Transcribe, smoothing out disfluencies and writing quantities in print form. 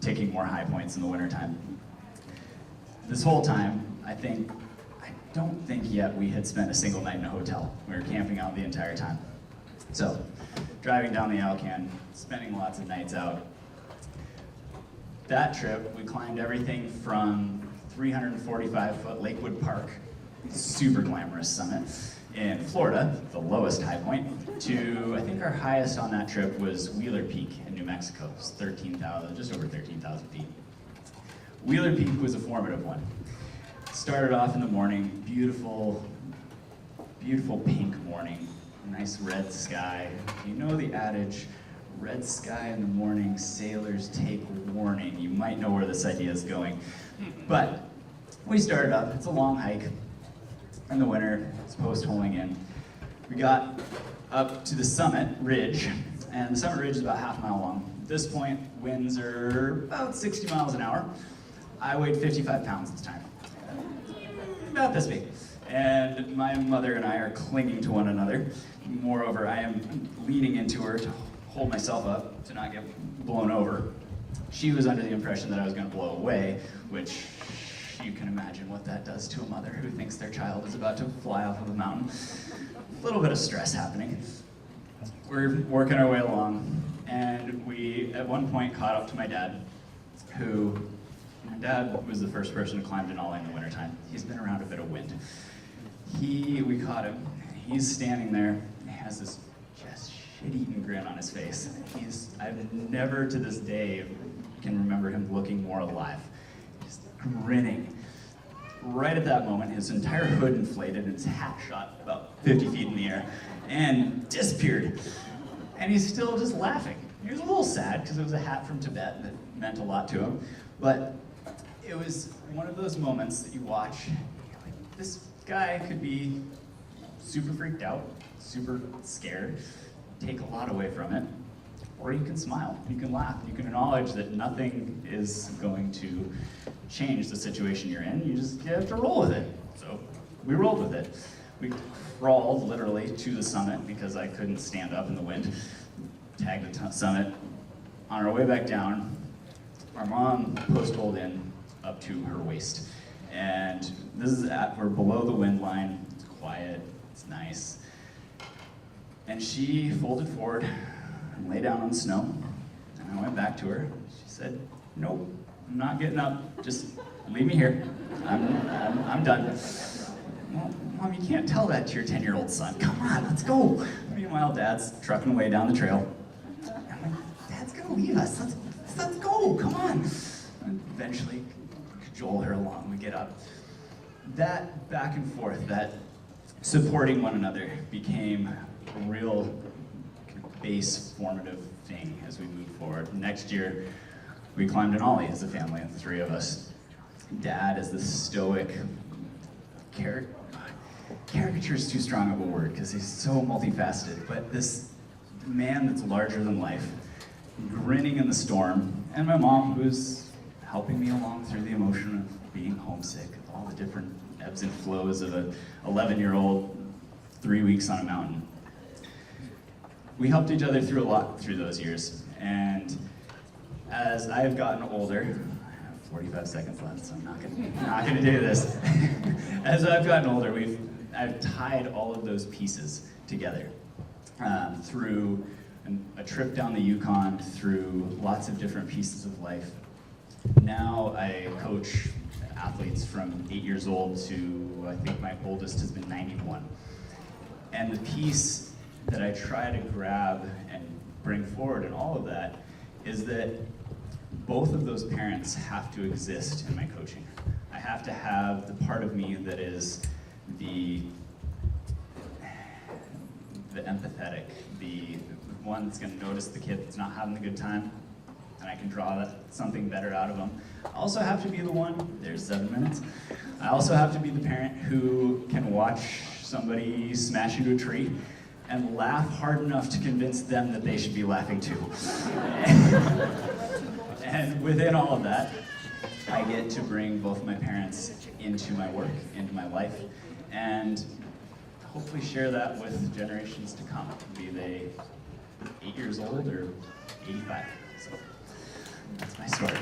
taking more high points in the wintertime. This whole time, I don't think yet we had spent a single night in a hotel. We were camping out the entire time. So, driving down the Alcan, spending lots of nights out. That trip, we climbed everything from 345-foot Lakewood Park, super glamorous summit, in Florida, the lowest high point, to, I think our highest on that trip was Wheeler Peak in New Mexico. It's 13,000, just over 13,000 feet. Wheeler Peak was a formative one. Started off in the morning, beautiful, beautiful pink morning, nice red sky. You know the adage, red sky in the morning, sailors take warning. You might know where this idea is going. But we started up, it's a long hike. In the winter, it's post-holing in. We got up to the summit ridge, and the summit ridge is about half a mile long. At this point, winds are about 60 miles an hour. I weighed 55 pounds at the time, about this big. And my mother and I are clinging to one another. Moreover, I am leaning into her to hold myself up to not get blown over. She was under the impression that I was going to blow away, which you can imagine what that does to a mother who thinks their child is about to fly off of a mountain. A little bit of stress happening. We're working our way along, and we, at one point, caught up to my dad, my dad was the first person who climbed Denali in the wintertime. He's been around a bit of wind. We caught him. He's standing there. He has this just shit-eating grin on his face. I've never to this day can remember him looking more alive. Just grinning. Right at that moment, his entire hood inflated and his hat shot about 50 feet in the air and disappeared. And he's still just laughing. He was a little sad because it was a hat from Tibet that meant a lot to him. But it was one of those moments that you watch, you're like, this guy could be super freaked out, super scared, take a lot away from it, or you can smile, you can laugh, you can acknowledge that nothing is going to change the situation you're in, you have to roll with it. So we rolled with it. We crawled literally to the summit because I couldn't stand up in the wind, tagged the summit. On our way back down, our mom post-holed in up to her waist. And we're below the wind line, it's quiet, it's nice. And she folded forward and lay down on the snow. And I went back to her. She said, "Nope, I'm not getting up. Just leave me here. I'm done." Well, Mom, you can't tell that to your 10-year-old son. Come on, let's go. Meanwhile, Dad's trucking away down the trail. I'm like, Dad's gonna leave us. Let's go, come on. And eventually, cajole her along, we get up. That back and forth, that supporting one another became a real base formative thing as we moved forward. Next year, we climbed Denali as a family, the three of us. Dad is this stoic caricature is too strong of a word because he's so multifaceted, but this man that's larger than life, grinning in the storm, and my mom who's helping me along through the emotion of being homesick, all the different ebbs and flows of an 11-year-old 3 weeks on a mountain. We helped each other through a lot through those years, and as I have gotten older, I have 45 seconds left, so I'm not gonna do this. As I've gotten older, I've tied all of those pieces together through a trip down the Yukon, through lots of different pieces of life. Now I coach athletes from 8 years old to, I think my oldest has been 91. And the piece that I try to grab and bring forward in all of that is that both of those parents have to exist in my coaching. I have to have the part of me that is the empathetic, the one that's going to notice the kid that's not having a good time, and I can draw something better out of them. I also have to be the one, there's 7 minutes, I also have to be the parent who can watch somebody smash into a tree and laugh hard enough to convince them that they should be laughing too. And within all of that, I get to bring both my parents into my work, into my life, and hopefully share that with generations to come, be they 8 years old or 85. So that's my story.